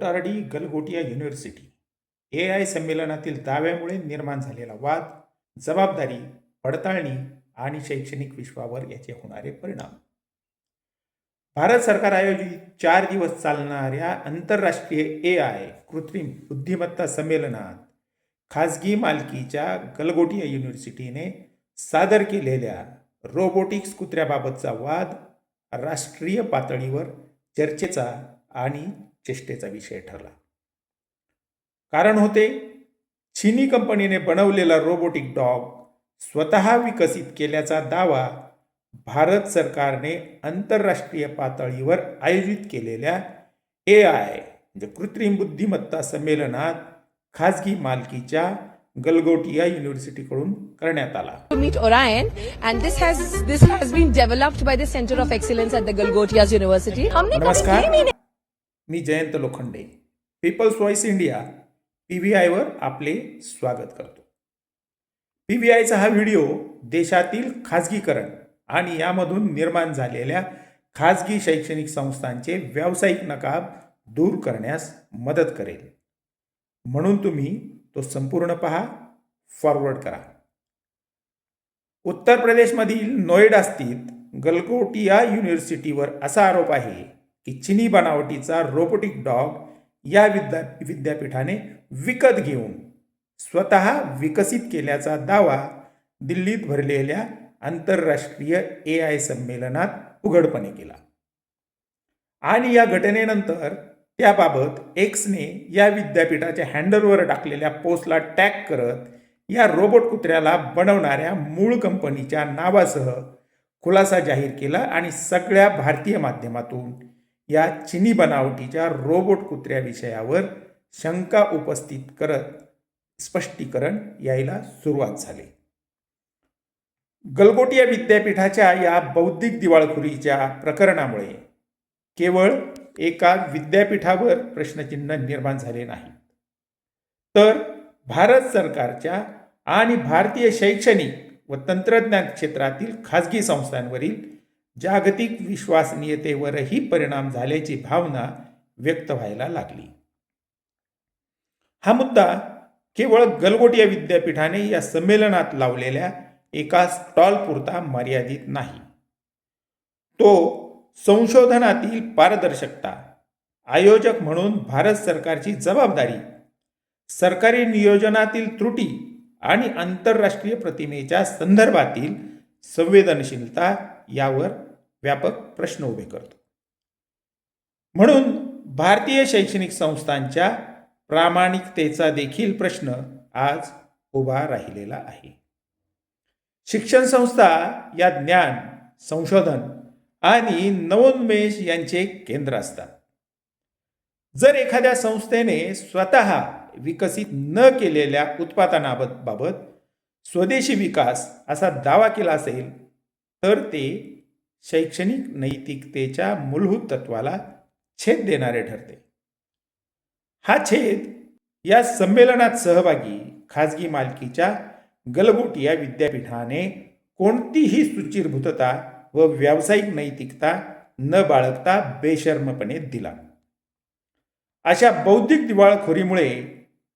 कोटार्डी Galgotia university AI संमेलनातील दाव्यामुळे निर्माण झालेला वाद, जबाबदारी, पडताळणी आणि शैक्षणिक विश्वावर याचे होणारे परिणाम. भारत सरकार आयोजित 4 दिवस चालणाऱ्या आंतरराष्ट्रीय AI कृत्रिम बुद्धिमत्ता संमेलनात खाजगी मालकीच्या गलगोटिया युनिव्हर्सिटीने सादर केलेल्या रोबोटिक्स कुत्र्याबाबतचा वाद राष्ट्रीय पातळीवर चर्चेचा आणि चेष्टेचा विषय ठरला. कारण होते, चीनी कंपनीने बनवलेला रोबोटिक डॉग स्वतः विकसित केल्याचा दावा भारत सरकारने आंतरराष्ट्रीय पातळीवर आयोजित केलेल्या AI म्हणजे कृत्रिम बुद्धिमत्ता संमेलनात खाजगी मालकीच्या गलगोटिया युनिव्हर्सिटीकडून करण्यात आला. To meet Orion, and this has been developed by the Center of Excellence at the Galgotias University. नमस्कार, मी Jayant Lokhande, People's Voice India PVI वर आपले स्वागत करतो. PVIचा हा व्हिडिओ देशातील खाजगीकरण आणि यामधून निर्माण झालेल्या खाजगी शैक्षणिक संस्थांचे व्यावसायिक नकाब दूर करण्यास मदत करेल. म्हणून तुम्ही तो संपूर्ण पहा, फॉरवर्ड करा. उत्तर प्रदेशमधील नोएडा स्थित गलगोटिया युनिव्हर्सिटीवर असा आरोप आहे की चीनी बनावटीचा रोबोटिक डॉग या विद्यापीठाने विकत घेऊन स्वतः विकसित केल्याचा दावा दिल्लीत भरलेल्या आंतरराष्ट्रीय AI संमेलनात उघडपणे केला. आणि या घटनेनंतर त्याबाबत एक्सने या विद्यापीठाच्या हँडलवर टाकलेल्या पोस्टला टॅग करत या रोबोट कुत्र्याला बनवणाऱ्या मूळ कंपनीच्या नावासह खुलासा जाहीर केला आणि सगळ्या भारतीय माध्यमातून या चीनी बनावटीच्या रोबोट कुत्र्याविषयावर शंका उपस्थित करत स्पष्टीकरण यायला सुरुवात झाली. गलगोटिया विद्यापीठाच्या या बौद्धिक दिवाळखोरीच्या प्रकरणामुळे केवळ एका विद्यापीठावर प्रश्नचिन्ह निर्माण झाले नाही, तर भारत सरकारच्या आणि भारतीय शैक्षणिक व तंत्रज्ञान क्षेत्रातील खाजगी संस्थांवरील जागतिक विश्वसनीयतेवरही परिणाम झाल्याची भावना व्यक्त व्हायला लागली. हा मुद्दा केवळ गलगोटिया विद्यापीठाने या संमेलनात लावलेल्या एका स्टॉलपुरता मर्यादित नाही. तो संशोधनातील पारदर्शकता, आयोजक म्हणून भारत सरकारची जबाबदारी, सरकारी नियोजनातील त्रुटी आणि आंतरराष्ट्रीय प्रतिमेच्या संदर्भातील संवेदनशीलता यावर व्यापक प्रश्न उभे करतो. म्हणून भारतीय शैक्षणिक संस्थांच्या प्रामाणिकतेचा देखील प्रश्न आज उभा राहिलेला आहे. शिक्षण संस्था या ज्ञान, संशोधन आणि नवोन्मेष यांचे केंद्र असतात. जर एखाद्या संस्थेने स्वतः विकसित न केलेल्या उत्पादनाबाबत स्वदेशी विकास असा दावा केला असेल तर ते शैक्षणिक नैतिकतेच्या मूलभूत तत्वाला छेद देणारे ठरते. हा छेद या संमेलनात सहभागी खाजगी मालकीच्या गलगोटिया विद्यापीठाने कोणतीही सुचिरभूतता व व्यावसायिक नैतिकता न बाळगता बेशर्मपणे दिला. अशा बौद्धिक दिवाळखोरीमुळे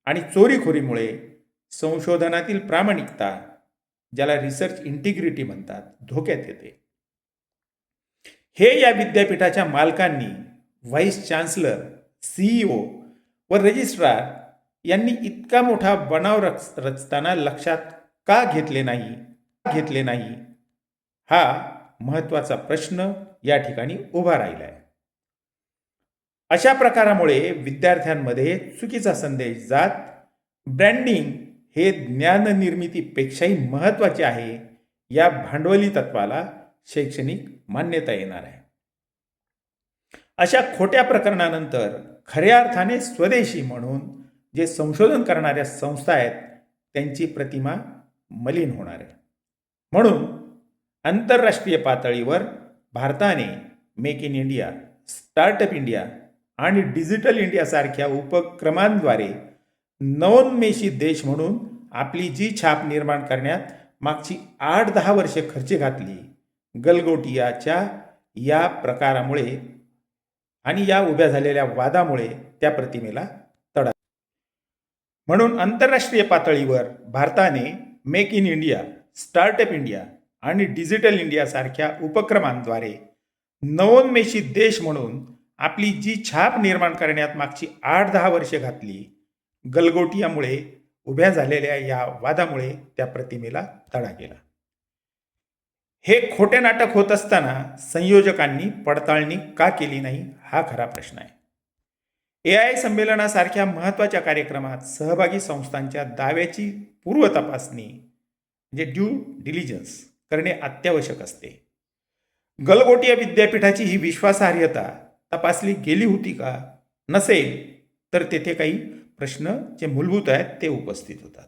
आणि चोरीखोरीमुळे संशोधनातील प्रामाणिकता, ज्याला रिसर्च इंटिग्रिटी म्हणतात, धोक्यात येते. हे या विद्यापीठाच्या मालकांनी, व्हाईस चान्सलर, CEO व रजिस्ट्रार यांनी इतका मोठा बनाव रचताना लक्षात का घेतले नाही हा महत्त्वाचा प्रश्न या ठिकाणी उभा राहिला आहे. अशा प्रकारामुळे विद्यार्थ्यांमध्ये चुकीचा संदेश जात ब्रँडिंग हे ज्ञाननिर्मितीपेक्षाही महत्त्वाचे आहे या भांडवली तत्वाला शैक्षणिक मान्यता येणार आहे. अशा खोट्या प्रकरणानंतर खऱ्या अर्थाने स्वदेशी म्हणून जे संशोधन करणाऱ्या संस्था आहेत त्यांची प्रतिमा मलिन होणार आहे. म्हणून आंतरराष्ट्रीय पातळीवर भारताने make in India, startup India आणि डिजिटल इंडिया सारख्या उपक्रमांद्वारे नवोन्मेषी देश म्हणून आपली जी छाप निर्माण करण्यात मागची 8-10 वर्षे खर्च घातली, गलगोटियाच्या या प्रकारामुळे आणि या उभ्या झालेल्या वादामुळे त्या प्रतिमेला तडा. म्हणून आंतरराष्ट्रीय पातळीवर भारताने make in India, startup India आणि डिजिटल इंडिया सारख्या उपक्रमांद्वारे नवोन्मेषी देश म्हणून आपली जी छाप निर्माण करण्यात मागची 8-10 वर्षे घातली, गलगोटियामुळे उभ्या झालेल्या या वादामुळे त्या प्रतिमेला तडा गेला. हे खोटे नाटक होत असताना संयोजकांनी पडताळणी का केली नाही, हा खरा प्रश्न आहे. AI संमेलनासारख्या महत्त्वाच्या कार्यक्रमात सहभागी संस्थांच्या दाव्याची पूर्वतपासणी म्हणजे ड्यू डिलिजन्स करणे अत्यावश्यक असते. गलगोटिया विद्यापीठाची ही विश्वासार्हता तपासली गेली होती का? नसेल तर तेथे काही प्रश्न जे मूलभूत आहेत ते उपस्थित होतात.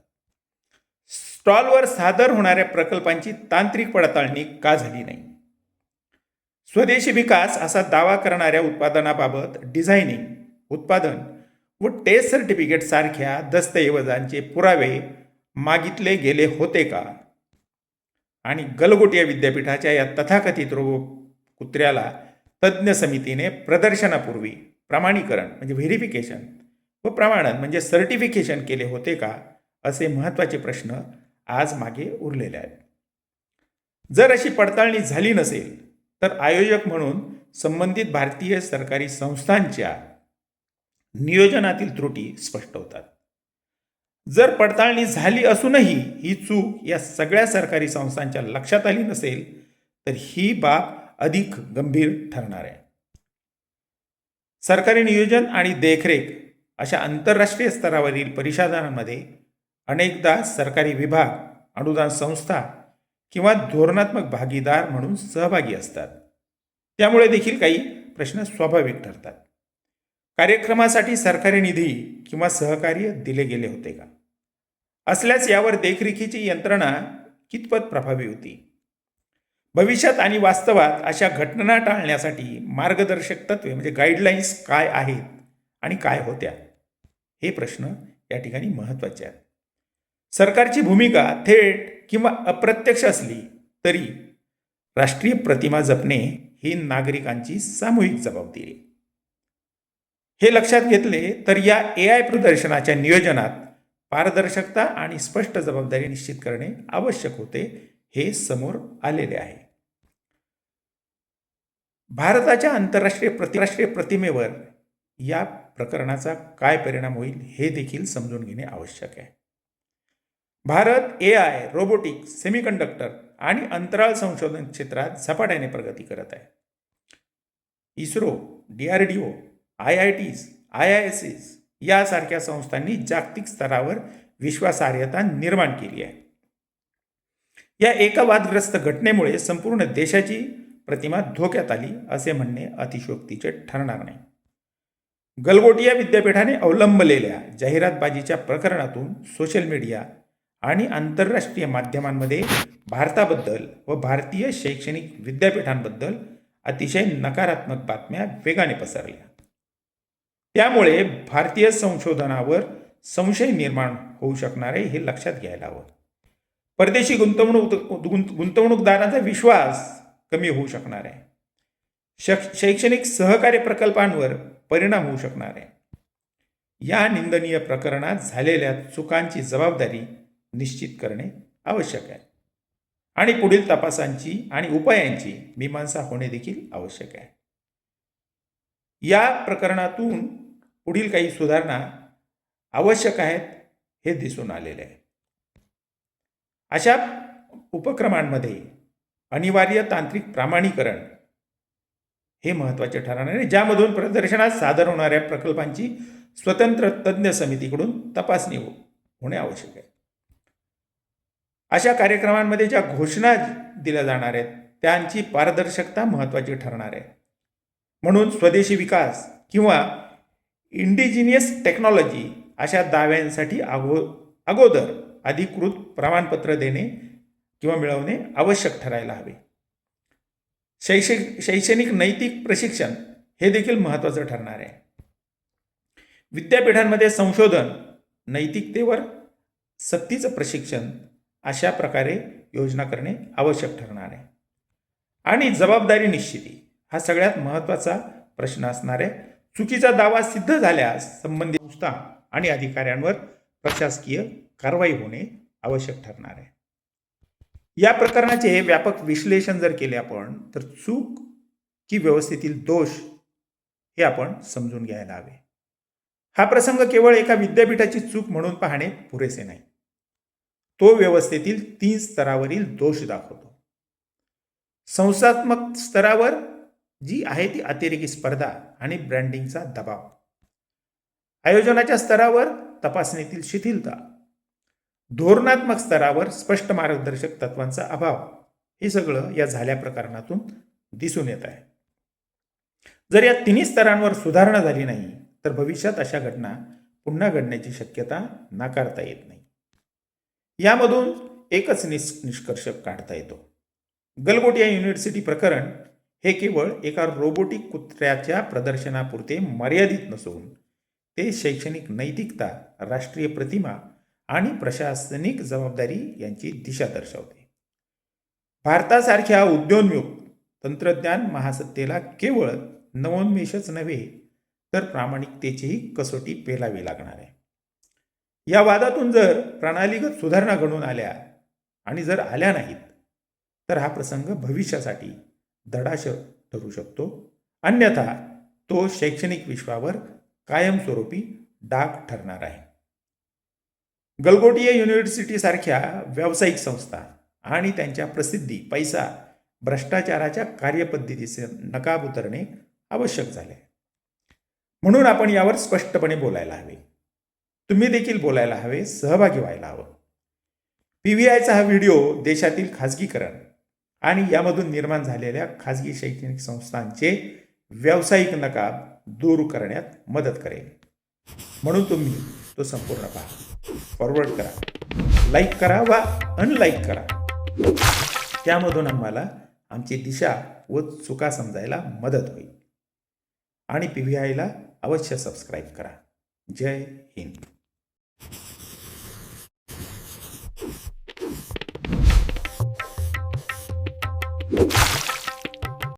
स्टॉलवर सादर होणाऱ्या प्रकल्पांची तांत्रिक पडताळणी का झाली नाही? स्वदेशी विकास असा दावा करणाऱ्या उत्पादनाबाबत डिझायनिंग, उत्पादन व टेस्ट सर्टिफिकेट सारख्या दस्तऐवजांचे पुरावे मागितले गेले होते का? आणि गलगोटिया विद्यापीठाच्या या तथाकथित कुत्र्याला तज्ज्ञ समितीने प्रदर्शनापूर्वी प्रमाणीकरण म्हणजे व्हेरिफिकेशन व प्रमाणन म्हणजे सर्टिफिकेशन केले होते का? असे महत्त्वाचे प्रश्न आज मागे उरलेले आहेत. जर अशी पडताळणी झाली नसेल तर आयोजक म्हणून संबंधित भारतीय सरकारी संस्थांच्या नियोजनातील त्रुटी स्पष्ट होतात. जर पडताळणी झाली असूनही ही चूक या सगळ्या सरकारी संस्थांच्या लक्षात आली नसेल तर ही बाब अधिक गंभीर ठरणार आहे. सरकारी नियोजन आणि देखरेख अशा आंतरराष्ट्रीय स्तरावरील परिषदांमध्ये अनेकदा सरकारी विभाग, अनुदान संस्था किंवा धोरणात्मक भागीदार म्हणून सहभागी असतात. त्यामुळे देखील काही प्रश्न स्वाभाविक ठरतात. कार्यक्रमासाठी सरकारी निधी किंवा सहकार्य दिले गेले होते का? असल्यास यावर देखरेखीची यंत्रणा कितपत प्रभावी होती? भविष्यात आणि वास्तवात अशा घटना टाळण्यासाठी मार्गदर्शक तत्वे म्हणजे गाईडलाईन्स काय आहेत आणि काय होत्या? हे प्रश्न या ठिकाणी महत्त्वाचे आहेत. सरकारची भूमिका थेट किंवा अप्रत्यक्ष असली तरी राष्ट्रीय प्रतिमा जपणे ही नागरिकांची सामूहिक जबाबदारी. हे लक्षात घेतले तर या AI प्रदर्शनाच्या नियोजनात पारदर्शकता आणि स्पष्ट जबाबदारी निश्चित करणे आवश्यक होते हे समोर आलेले आहे. भारताच्या आंतरराष्ट्रीय प्रतिमेवर या प्रकरणाचा काय परिणाम होईल हे देखील समजून घेणे आवश्यक आहे. भारत AI, रोबोटिक्स, सेमीकंडक्टर आणि अंतराळ संशोधन क्षेत्रात झपाट्याने प्रगती करत आहे. इस्रो, DRDO, IITs, IISs यासारख्या संस्थांनी जागतिक स्तरावर विश्वासार्हता निर्माण केली आहे. या एका वादग्रस्त घटनेमुळे संपूर्ण देशाची प्रतिमा धोक्यात आली असे म्हणणे अतिशयोक्तीचे ठरणार नाही. गलगोटिया विद्यापीठाने अवलंबलेल्या जाहिरातबाजीच्या प्रकरणातून सोशल मीडिया आणि आंतरराष्ट्रीय माध्यमांमध्ये भारताबद्दल व भारतीय शैक्षणिक विद्यापीठांबद्दल अतिशय नकारात्मक बातम्या वेगाने पसरल्या. त्यामुळे भारतीय संशोधनावर संशय निर्माण होऊ शकणार आहे हे लक्षात घ्यायला हवं. परदेशी गुंतवणूकदारांचा विश्वास कमी होऊ शकणार आहे. शैक्षणिक सहकार्य प्रकल्पांवर परिणाम होऊ शकणार आहे. या निंदनीय प्रकरणात झालेल्या चुकांची जबाबदारी निश्चित करणे आवश्यक आहे आणि पुढील तपासांची आणि उपायांची मीमांसा होणे देखील आवश्यक आहे. या प्रकरणातून पुढील काही सुधारणा आवश्यक आहेत हे दिसून आलेले आहे. अशा उपक्रमांमध्ये अनिवार्य तांत्रिक प्रमाणीकरण हे महत्त्वाचे ठरणार आहे, ज्यामधून प्रदर्शनात सादर होणाऱ्या प्रकल्पांची स्वतंत्र तज्ज्ञ समितीकडून तपासणी होणे आवश्यक आहे. अशा कार्यक्रमांमध्ये ज्या घोषणा दिल्या जाणार आहेत त्यांची पारदर्शकता महत्त्वाची ठरणार आहे. म्हणून स्वदेशी विकास किंवा इंडिजिनियस टेक्नॉलॉजी अशा दाव्यांसाठी अगोदर अधिकृत प्रमाणपत्र देणे किंवा मिळवणे आवश्यक ठरायला हवे. शैक्षणिक नैतिक प्रशिक्षण हे देखील महत्त्वाचं ठरणार आहे. विद्यापीठांमध्ये संशोधन नैतिकतेवर सक्तीचं प्रशिक्षण अशा प्रकारे योजना करणे आवश्यक ठरणार आहे. आणि जबाबदारी निश्चिती हा सगळ्यात महत्त्वाचा प्रश्न असणार आहे. चुकीचा दावा सिद्ध झाल्यास संबंधित संस्था आणि अधिकाऱ्यांवर प्रशासकीय कारवाई होणे आवश्यक ठरणार आहे. या प्रकरणाचे व्यापक विश्लेषण जर केले आपण तर चूक की व्यवस्थेतील दोष हे आपण समजून घ्यायला हवे. हा प्रसंग केवळ एका विद्यापीठाची चूक म्हणून पाहणे पुरेसे नाही. तो व्यवस्थेतील 3 स्तरावरील दोष दाखवतो. संस्थात्मक स्तरावर जी आहे ती अतिरेकी स्पर्धा आणि ब्रँडिंगचा दबाव. आयोजनाच्या स्तरावर तपासणीतील शिथिलता. धोरणात्मक स्तरावर स्पष्ट मार्गदर्शक तत्वांचा अभाव. हे सगळं या झाल्या प्रकरणातून दिसून येत आहे. जर या तिन्ही स्तरांवर सुधारणा झाली नाही तर भविष्यात अशा घटना पुन्हा घडण्याची शक्यता नाकारता येत नाही. यामधून एकच निष्कर्ष काढता येतो. गलगोटिया युनिव्हर्सिटी प्रकरण हे केवळ एका रोबोटिक कुत्र्याच्या प्रदर्शनापुरते मर्यादित नसून ते शैक्षणिक नैतिकता, राष्ट्रीय प्रतिमा आणि प्रशासनिक जबाबदारी यांची दिशा दर्शवते. भारतासारख्या उद्योन्मुख तंत्रज्ञान महासत्तेला केवळ नवोन्मेषच नव्हे तर प्रामाणिकतेचीही कसोटी पेलावी लागणार आहे. या वादातून जर प्रणालीगत सुधारणा घडून आल्या आणि जर आल्या नाहीत तर हा प्रसंग भविष्यासाठी धडाश ठरू शकतो. अन्यथा तो शैक्षणिक विश्वावर कायमस्वरूपी डाग ठरणार आहे. गलगोटिया युनिव्हर्सिटी सारख्या व्यावसायिक संस्था आणि त्यांच्या प्रसिद्धी, पैसा, भ्रष्टाचाराच्या कार्यपद्धतीचे नकाब उतरणे आवश्यक झाले. म्हणून आपण यावर स्पष्टपणे बोलायला हवे. तुम्ही देखील बोलायला हवे, सहभागी व्हायला हवं. PVIचा हा व्हिडिओ देशातील खाजगीकरण आणि यामधून निर्माण झालेल्या खाजगी शैक्षणिक संस्थांचे व्यावसायिक नकाब दूर करण्यात मदत करेल. म्हणून तुम्ही तो संपूर्ण पहा, फॉरवर्ड करा, लाईक करा वा अनलाईक करा. त्यामधून आम्हाला आमची दिशा व चुका समजायला मदत होईल. आणि PVIला अवश्य सबस्क्राईब करा. जय हिंद.